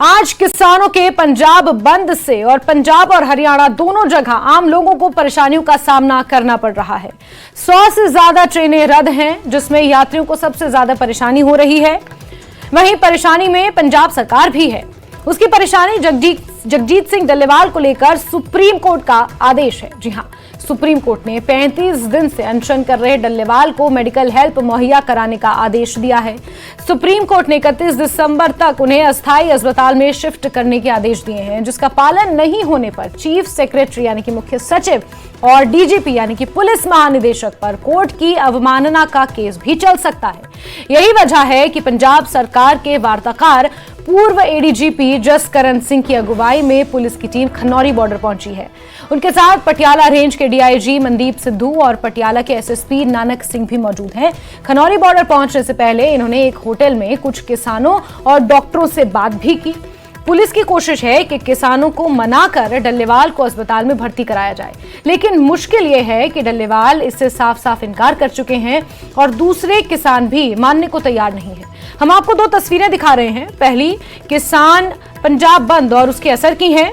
आज किसानों के पंजाब बंद से और पंजाब और हरियाणा दोनों जगह आम लोगों को परेशानियों का सामना करना पड़ रहा है। 100 से ज्यादा ट्रेनें रद्द हैं, जिसमें यात्रियों को सबसे ज्यादा परेशानी हो रही है। वहीं परेशानी में पंजाब सरकार भी है। उसकी परेशानी जगजीत सिंह डल्लेवाल को लेकर सुप्रीम कोर्ट का आदेश है। जी हां, सुप्रीम कोर्ट ने 35 दिन से अनशन कर रहे डल्लेवाल को मेडिकल हेल्प मुहैया कराने का आदेश दिया है। सुप्रीम कोर्ट ने 31 दिसंबर तक उन्हें अस्थायी अस्पताल में शिफ्ट करने के आदेश दिए हैं, जिसका पालन नहीं होने पर चीफ सेक्रेटरी यानी कि मुख्य सचिव और डीजीपी यानी कि पुलिस महानिदेशक पर कोर्ट की अवमानना का केस भी चल सकता है। यही वजह है कि पंजाब सरकार के वार्ताकार पूर्व एडीजीपी जसकरण सिंह की अगुवाई में पुलिस की टीम खनौरी बॉर्डर पहुंची है। उनके साथ पटियाला रेंज के डीआईजी मनदीप सिद्धू और पटियाला के एसएसपी नानक सिंह भी मौजूद हैं। खनौरी बॉर्डर पहुंचने से पहले इन्होंने एक होटल में कुछ किसानों और डॉक्टरों से बात भी की। पुलिस की कोशिश है कि किसानों को मनाकर डल्लेवाल को अस्पताल में भर्ती कराया जाए, लेकिन मुश्किल यह है कि डल्लेवाल इससे साफ साफ इनकार कर चुके हैं और दूसरे किसान भी मानने को तैयार नहीं है। हम आपको दो तस्वीरें दिखा रहे हैं। पहली किसान पंजाब बंद और उसके असर की है,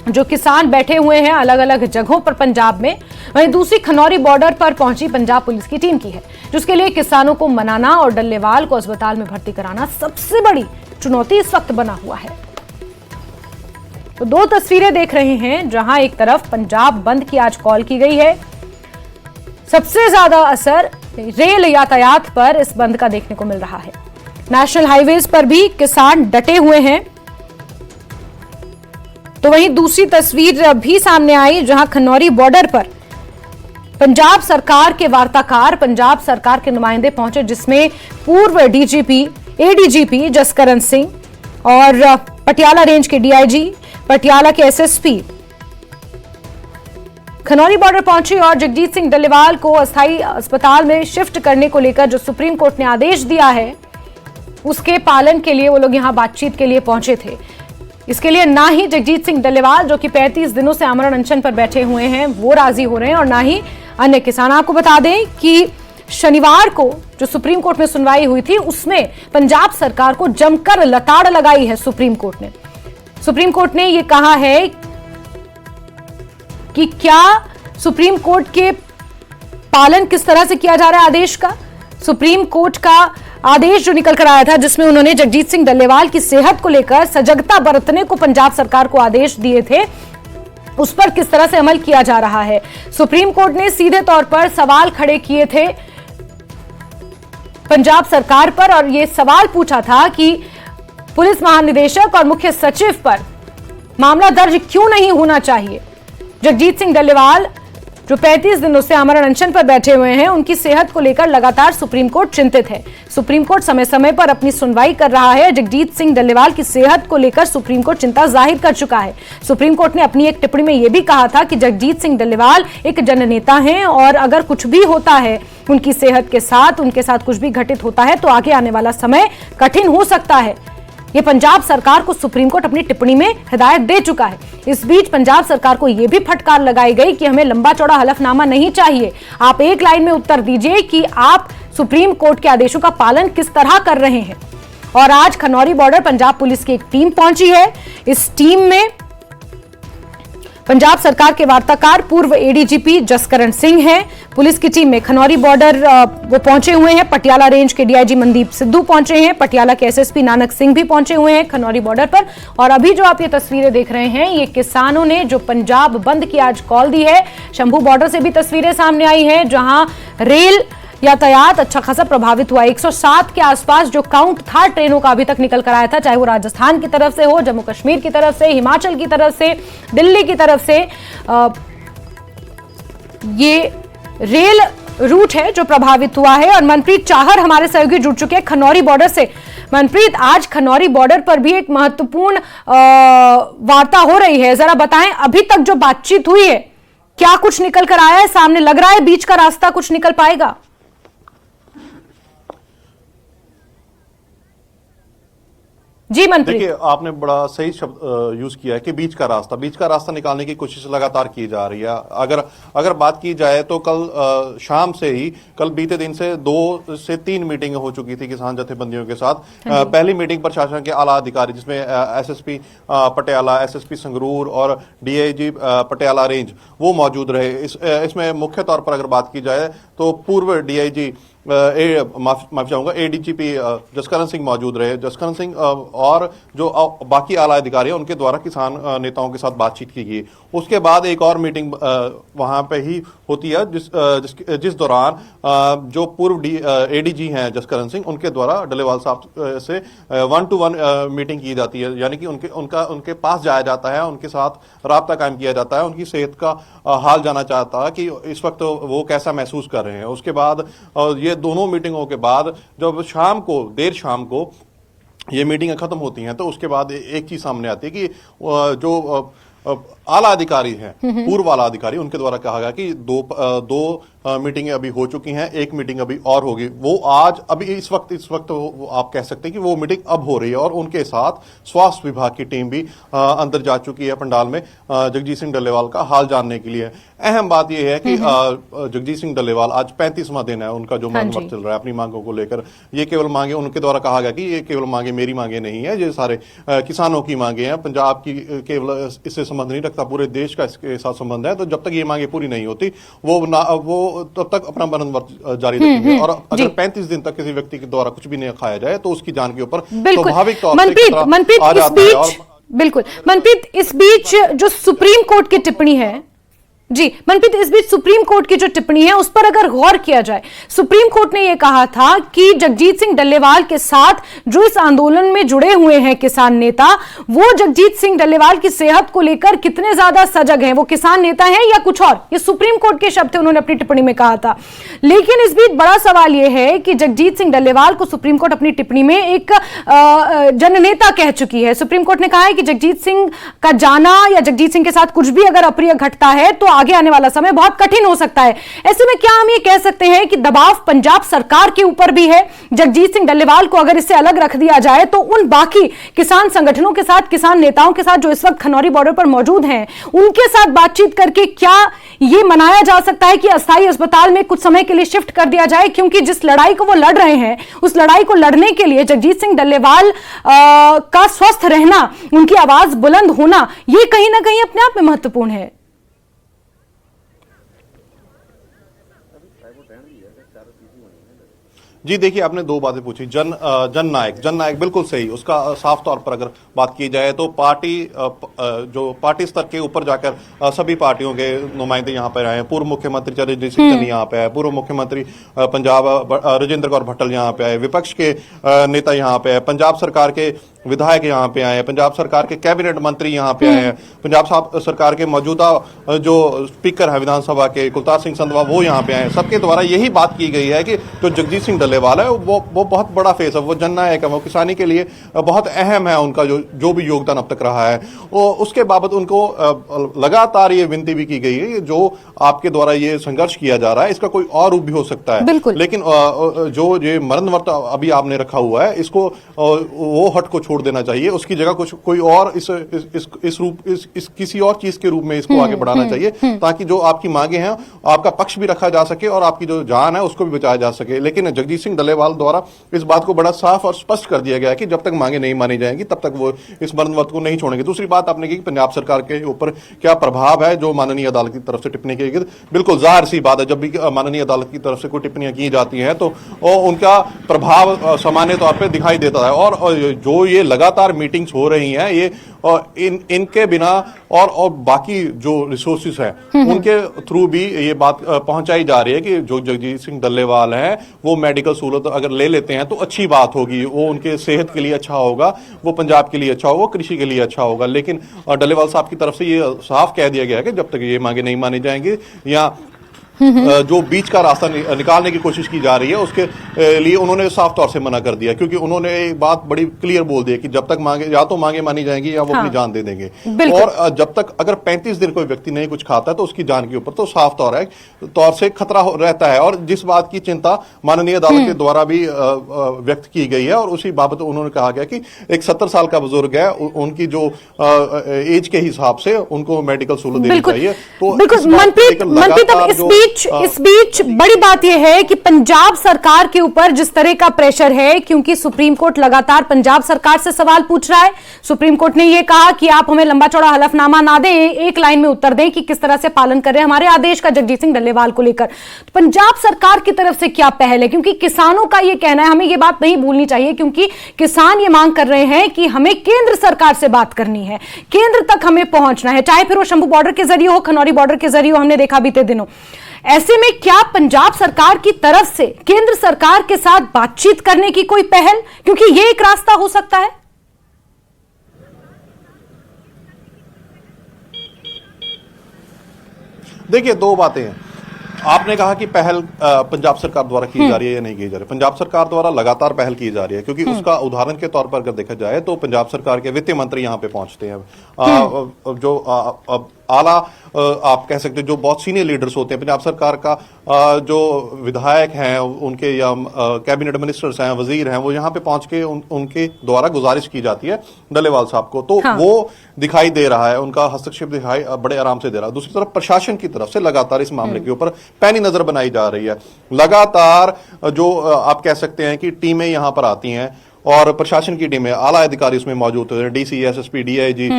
जो किसान बैठे हुए हैं अलग अलग जगहों पर पंजाब में। वहीं दूसरी खनौरी बॉर्डर पर पहुंची पंजाब पुलिस की टीम की है, जिसके लिए किसानों को मनाना और डल्लेवाल को अस्पताल में भर्ती कराना सबसे बड़ी चुनौती इस वक्त बना हुआ है। तो दो तस्वीरें देख रहे हैं, जहां एक तरफ पंजाब बंद की आज कॉल की गई है। सबसे ज्यादा असर रेल यातायात पर इस बंद का देखने को मिल रहा है। नेशनल हाईवेज पर भी किसान डटे हुए हैं। तो वहीं दूसरी तस्वीर भी सामने आई, जहां खनौरी बॉर्डर पर पंजाब सरकार के वार्ताकार, पंजाब सरकार के नुमाइंदे पहुंचे, जिसमें पूर्व डीजीपी एडीजीपी जसकरण सिंह और पटियाला रेंज के डीआईजी, पटियाला के एसएसपी खनौरी बॉर्डर पहुंचे और जगजीत सिंह डल्लेवाल को अस्थायी अस्पताल में शिफ्ट करने को लेकर जो सुप्रीम कोर्ट ने आदेश दिया है, उसके पालन के लिए वो लोग यहां बातचीत के लिए पहुंचे थे। इसके लिए ना ही जगजीत सिंह डल्लेवाल, जो कि 35 दिनों से आमरण अनशन पर बैठे हुए हैं, वो राजी हो रहे हैं और ना ही अन्य किसान। आपको बता दें कि शनिवार को जो सुप्रीम कोर्ट में सुनवाई हुई थी, उसमें पंजाब सरकार को जमकर लताड़ लगाई है सुप्रीम कोर्ट ने। सुप्रीम कोर्ट ने यह कहा है कि क्या सुप्रीम कोर्ट के पालन किस तरह से किया जा रहा है आदेश का। सुप्रीम कोर्ट का आदेश जो निकल कर आया था, जिसमें उन्होंने जगजीत सिंह डल्लेवाल की सेहत को लेकर सजगता बरतने को पंजाब सरकार को आदेश दिए थे, उस पर किस तरह से अमल किया जा रहा है। सुप्रीम कोर्ट ने सीधे तौर पर सवाल खड़े किए थे पंजाब सरकार पर और यह सवाल पूछा था कि पुलिस महानिदेशक और मुख्य सचिव पर मामला दर्ज क्यों नहीं होना चाहिए। जगजीत सिंह डल्लेवाल जो 35 दिनों से आमरण अनशन पर बैठे हुए हैं, उनकी सेहत को लेकर लगातार सुप्रीम कोर्ट चिंतित है। सुप्रीम कोर्ट समय समय पर अपनी सुनवाई कर रहा है। जगजीत सिंह डल्लेवाल की सेहत को लेकर सुप्रीम कोर्ट चिंता जाहिर कर चुका है। सुप्रीम कोर्ट ने अपनी एक टिप्पणी में यह भी कहा था कि जगजीत सिंह डल्लेवाल एक जननेता हैं और अगर कुछ भी होता है उनकी सेहत के साथ, उनके साथ कुछ भी घटित होता है तो आगे आने वाला समय कठिन हो सकता है। ये पंजाब सरकार को सुप्रीम कोर्ट अपनी टिप्पणी में हिदायत दे चुका है। इस बीच पंजाब सरकार को यह भी फटकार लगाई गई कि हमें लंबा चौड़ा हलफनामा नहीं चाहिए, आप एक लाइन में उत्तर दीजिए कि आप सुप्रीम कोर्ट के आदेशों का पालन किस तरह कर रहे हैं। और आज खनौरी बॉर्डर पंजाब पुलिस की एक टीम पहुंची है। इस टीम में पंजाब सरकार के वार्ताकार पूर्व एडीजीपी जसकरण सिंह हैं। पुलिस की टीम में खनौरी बॉर्डर वो पहुंचे हुए हैं। पटियाला रेंज के डीआईजी मनदीप सिद्धू पहुंचे हैं। पटियाला के एसएसपी नानक सिंह भी पहुंचे हुए हैं खनौरी बॉर्डर पर। और अभी जो आप ये तस्वीरें देख रहे हैं, ये किसानों ने जो पंजाब बंद की आज कॉल दी है। शंभू बॉर्डर से भी तस्वीरें सामने आई हैं, जहां रेल यातायात अच्छा खासा प्रभावित हुआ। 107 के आसपास जो काउंट था ट्रेनों का अभी तक निकल कर आया था, चाहे वो राजस्थान की तरफ से हो, जम्मू कश्मीर की तरफ से, हिमाचल की तरफ से, दिल्ली की तरफ से। ये रेल रूट है जो प्रभावित हुआ है। और मनप्रीत चाहर हमारे सहयोगी जुड़ चुके हैं खनौरी बॉर्डर से। मनप्रीत, आज खनौरी बॉर्डर पर भी एक महत्वपूर्ण वार्ता हो रही है, जरा बताएं अभी तक जो बातचीत हुई है, क्या कुछ निकल कर आया है सामने? लग रहा है बीच का रास्ता कुछ निकल पाएगा? जी मनप्रीत, देखिए आपने बड़ा सही शब्द यूज किया है कि बीच का रास्ता निकालने की कोशिश लगातार की जा रही है। अगर बात की जाए तो कल शाम से ही, कल बीते दिन से 2 से 3 मीटिंग हो चुकी थी किसान जथेबंदियों के साथ। पहली मीटिंग प्रशासन के आला अधिकारी, जिसमें एसएसपी पटियाला, एसएसपी संगरूर और डीआईजी पटियाला रेंज वो मौजूद रहे। इसमें मुख्य तौर पर अगर बात की जाए तो पूर्व डीआईजी माफी चाहूंगा एडीजीपी जसकरण सिंह मौजूद रहे। जसकरण सिंह और जो बाकी आला अधिकारी हैं उनके द्वारा किसान नेताओं के साथ बातचीत की गई। उसके बाद एक और मीटिंग वहां पे ही होती है जिस दौरान जो पूर्व एडीजी हैं जसकरण सिंह, उनके द्वारा डल्लेवाल साहब से 1-to-1 मीटिंग की जाती है। यानी कि उनके पास जाया जाता है, उनके साथ राब्ता कायम किया जाता है, उनकी सेहत का हाल जाना चाहता है कि इस वक्त वो कैसा महसूस कर रहे हैं। उसके बाद ये दोनों मीटिंगों के बाद जब देर शाम को ये मीटिंगें खत्म होती हैं तो उसके बाद एक चीज सामने आती है कि जो आला अधिकारी हैं, पूर्व आला अधिकारी, उनके द्वारा कहा गया कि दो मीटिंगें अभी हो चुकी हैं, एक मीटिंग अभी और होगी। वो आज अभी इस वक्त आप कह सकते हैं कि वो मीटिंग अब हो रही है और उनके साथ स्वास्थ्य विभाग की टीम भी अंदर जा चुकी है पंडाल में जगजीत सिंह डल्लेवाल का हाल जानने के लिए। अहम बात यह है कि जगजीत सिंह डल्लेवाल आज 35वां दिन है उनका जो मनोमत चल रहा है अपनी मांगों को लेकर। ये केवल मांगे, उनके द्वारा कहा गया कि ये केवल मांगे मेरी मांगे नहीं है, ये सारे किसानों की मांगे हैं, पंजाब की केवल इससे संबंध नहीं रखता, पूरे देश का इसके साथ संबंध है। तो जब तक ये मांगे पूरी नहीं होती वो तब तक अपना मनोमत जारी रखेंगे। और अगर 35 दिन तक किसी व्यक्ति के द्वारा कुछ भी नहीं खाया जाए तो उसकी जान के ऊपर स्वाभाविक तौर से मनप्रीत आ जाता है। और बिल्कुल मनप्रीत, इस बीच जो सुप्रीम कोर्ट की टिप्पणी है, जी मनप्रीत, इस बीच सुप्रीम कोर्ट की जो टिप्पणी है उस पर अगर गौर किया जाए, सुप्रीम कोर्ट ने यह कहा था कि जगजीत सिंह डल्लेवाल के साथ जो इस आंदोलन में जुड़े हुए हैं किसान नेता, वो जगजीत सिंह डल्लेवाल की सेहत को लेकर कितने ज्यादा सजग हैं, वो किसान नेता हैं या कुछ और। ये सुप्रीम कोर्ट के शब्द थे, उन्होंने अपनी टिप्पणी में कहा था। लेकिन इस बीच बड़ा सवाल यह है कि जगजीत सिंह डल्लेवाल को सुप्रीम कोर्ट अपनी टिप्पणी में एक जननेता कह चुकी है। सुप्रीम कोर्ट ने कहा है कि जगजीत सिंह का जाना या जगजीत सिंह के साथ कुछ भी अगर अप्रिय घटता है तो आगे आने वाला समय बहुत कठिन हो सकता है। ऐसे में क्या हम ये कह सकते हैं कि दबाव पंजाब सरकार के ऊपर भी है? जगजीत सिंह डल्लेवाल को अगर इससे अलग रख दिया जाए तो उन बाकी किसान संगठनों के साथ, किसान नेताओं के साथ जो इस वक्त खनौरी बॉर्डर पर मौजूद हैं, उनके साथ बातचीत करके क्या यह मनाया जा सकता है कि अस्थायी अस्पताल में कुछ समय के लिए शिफ्ट कर दिया जाए? क्योंकि जिस लड़ाई को वो लड़ रहे हैं, उस लड़ाई को लड़ने के लिए जगजीत सिंह डल्लेवाल का स्वस्थ रहना, उनकी आवाज बुलंद होना, यह कहीं ना कहीं अपने आप में महत्वपूर्ण है। जी देखिए, आपने 2 बातें पूछी। जन नायक बिल्कुल सही, उसका साफ तौर पर अगर बात की जाए तो जो पार्टी स्तर के ऊपर जाकर सभी पार्टियों के नुमाइंदे यहाँ पर आए हैं। पूर्व मुख्यमंत्री चरणजीत सिंह चन्नी यहाँ पे आए, पूर्व मुख्यमंत्री पंजाब राजेंद्र कौर भट्टल यहाँ पे आए, विपक्ष के नेता यहाँ पे आए, पंजाब सरकार के विधायक यहाँ पे आए हैं, पंजाब सरकार के कैबिनेट मंत्री यहाँ पे आए हैं, पंजाब सरकार के मौजूदा जो स्पीकर है विधानसभा के कुलतार सिंह संधवा वो यहाँ पे आए हैं। सबके द्वारा यही बात की गई है कि जो जगजीत सिंह डल्लेवाल है वो बहुत बड़ा फेस है, वो जननायक है, वो किसानी के लिए बहुत अहम है, उनका जो भी योगदान अब तक रहा है। उसके बाबत उनको लगातार ये विनती भी की गई है कि जो आपके द्वारा ये संघर्ष किया जा रहा है इसका कोई और रूप भी हो सकता है, लेकिन जो ये मरण वर्त अभी आपने रखा हुआ है इसको वो हट को छोड़ देना चाहिए, उसकी जगह कोई और इस किसी और चीज के रूप में इसको आगे बढ़ाना चाहिए, ताकि जो आपकी मांगे हैं आपका पक्ष भी रखा जा सके और आपकी जो जान है उसको भी बचाया जा सके। लेकिन जगजीत सिंह डल्लेवाल द्वारा इस बात को बड़ा साफ और स्पष्ट कर दिया गया है कि जब तक मांगे नहीं मानी जाएंगी तब तक वो इस मरण वर्त को नहीं छोड़ेंगे। दूसरी बात आपने की पंजाब सरकार के ऊपर क्या प्रभाव है जो माननीय अदालत की तरफ से टिप्पणी की गई, बिल्कुल जाहिर सी बात है, जब भी माननीय अदालत की तरफ से कोई टिप्पणियां की जाती हैं तो उनका प्रभाव सामान्य तौर पर दिखाई देता है। और जो ये लगातार मीटिंग्स हो रही हैं ये इनके बिना और बाकी जो रिसोर्सेस हैं उनके थ्रू भी ये बात पहुंचाई जा रही है कि जो जगजीत सिंह डल्लेवाल हैं वो मेडिकल सहूलत अगर ले लेते हैं तो अच्छी बात होगी, वो उनके सेहत के लिए अच्छा होगा, वो पंजाब के लिए अच्छा होगा, कृषि के लिए अच्छा होगा। लेकिन डल्लेवाल साहब की तरफ से ये साफ कह दिया गया है कि जब तक ये मांगे नहीं मानी जाएंगी या जो बीच का रास्ता निकालने की कोशिश की जा रही है उसके लिए उन्होंने साफ तौर से मना कर दिया, क्योंकि उन्होंने एक बात बड़ी क्लियर बोल दी है कि जब तक मांगे या तो मांगे मानी जाएंगी या वो अपनी जान दे देंगे। और जब तक अगर 35 दिन कोई व्यक्ति नहीं कुछ खाता है तो उसकी जान के ऊपर तो साफ तौर से खतरा रहता है। और जिस बात की चिंता माननीय अदालत के द्वारा भी व्यक्त की गई है और उसी बाबत उन्होंने कहा गया कि एक 70 साल का बुजुर्ग है, उनकी जो एज के हिसाब से उनको मेडिकल सहूलत देनी चाहिए। तो बिल्कुल मनप्रीत, इस बीच बड़ी बात यह है कि पंजाब सरकार के ऊपर जिस तरह का प्रेशर है, क्योंकि सुप्रीम कोर्ट लगातार पंजाब सरकार से सवाल पूछ रहा है। सुप्रीम कोर्ट ने यह कहा कि आप हमें लंबा चौड़ा हलफनामा ना दें, एक लाइन में उत्तर दें कि किस तरह से पालन कर रहे हैं हमारे आदेश का जगजीत सिंह डल्लेवाल को लेकर। तो पंजाब सरकार की तरफ से क्या पहल है? क्योंकि किसानों का यह कहना है, हमें यह बात नहीं भूलनी चाहिए, क्योंकि किसान ये मांग कर रहे हैं कि हमें केंद्र सरकार से बात करनी है, केंद्र तक हमें पहुंचना है, चाहे फिर वो शंभू बॉर्डर के जरिए हो, खनौरी बॉर्डर के जरिए हो, हमने देखा बीते दिनों। ऐसे में क्या पंजाब सरकार की तरफ से केंद्र सरकार के साथ बातचीत करने की कोई पहल, क्योंकि यह एक रास्ता हो सकता है? देखिए, दो बातें हैं। आपने कहा कि पहल पंजाब सरकार द्वारा की जा रही है या नहीं की जा रही है। पंजाब सरकार द्वारा लगातार पहल की जा रही है, क्योंकि उसका उदाहरण के तौर पर अगर देखा जाए तो पंजाब सरकार के वित्त मंत्री यहां पे पहुंचते हैं, जो आला आप कह सकते हैं, जो बहुत सीनियर लीडर्स होते हैं पंजाब सरकार का, जो विधायक हैं उनके या कैबिनेट मिनिस्टर्स हैं, वजीर हैं, वो यहाँ पे पहुंच के उनके द्वारा गुजारिश की जाती है डल्लेवाल साहब को। तो वो दिखाई दे रहा है, उनका हस्तक्षेप दिखाई बड़े आराम से दे रहा है। दूसरी तरफ प्रशासन की तरफ से लगातार इस मामले के ऊपर पैनी नजर बनाई जा रही है। लगातार जो आप कह सकते हैं कि टीमें यहां पर आती हैं और प्रशासन की टीमें, आला अधिकारी उसमें मौजूद होते हैं, डीसी, एसएसपी, डीआईजी,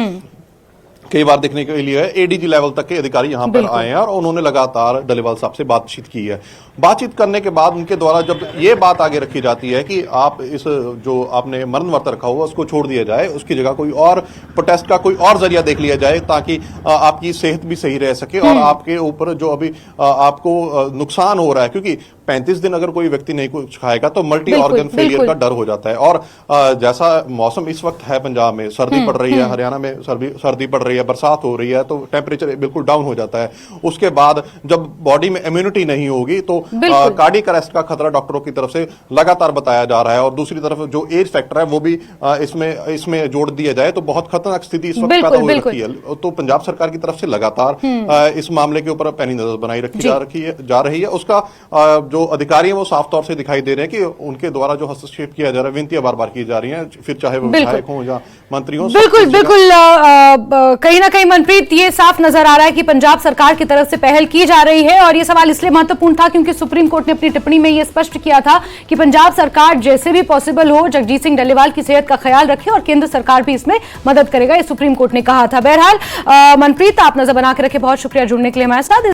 कई बार देखने के लिए एडीजी लेवल तक के अधिकारी यहां पर आए हैं और उन्होंने लगातार डल्लेवाल साहब से बातचीत की है। बातचीत करने के बाद उनके द्वारा जब ये बात आगे रखी जाती है कि आप इस जो आपने मरण वर्त रखा हुआ उसको छोड़ दिया जाए, उसकी जगह कोई और प्रोटेस्ट का कोई और जरिया देख लिया जाए ताकि आपकी सेहत भी सही रह सके और आपके ऊपर जो अभी आपको नुकसान हो रहा है, क्योंकि 35 दिन अगर कोई व्यक्ति नहीं कुछ खाएगा तो मल्टी ऑर्गन फेलियर का डर हो जाता है। और जैसा मौसम इस वक्त है, पंजाब में सर्दी पड़ रही है, हरियाणा में सर्दी पड़ रही है, बरसात हो रही है, तो टेम्परेचर बिल्कुल डाउन हो जाता है। उसके बाद जब बॉडी में इम्यूनिटी नहीं होगी तो कार्डियक अरेस्ट का खतरा डॉक्टरों की तरफ से लगातार बताया जा रहा है। और दूसरी तरफ जो एज फैक्टर है वो भी इसमें जोड़ दिया जाए तो बहुत खतरनाक स्थिति इस वक्त पैदा हो रही है। तो पंजाब सरकार की तरफ से लगातार इस मामले के ऊपर पैनी नजर बनाई रखी जा रही है। उसका जो अधिकारी हैं वो साफ तौर से दिखाई दे रहे हैं कि उनके द्वारा जो हस्तक्षेप किया जा रहा है, विनतियां बार बार की जा रही हैं, फिर चाहे वो विधायक हों या मंत्री हों। बिल्कुल कहीं ना कहीं मनप्रीत, ये साफ नजर आ रहा है कि पंजाब सरकार की तरफ से पहल की जा रही है। और ये सवाल इसलिए महत्वपूर्ण था क्योंकि सुप्रीम कोर्ट ने अपनी टिप्पणी में यह स्पष्ट किया था कि पंजाब सरकार जैसे भी पॉसिबल हो जगजीत सिंह डल्लेवाल की सेहत का ख्याल रखे और केंद्र सरकार भी इसमें मदद करेगा, ये सुप्रीम कोर्ट ने कहा था। बहरहाल मनप्रीत, आप नजर बना के रखे, बहुत शुक्रिया जुड़ने के लिए हमारे साथ।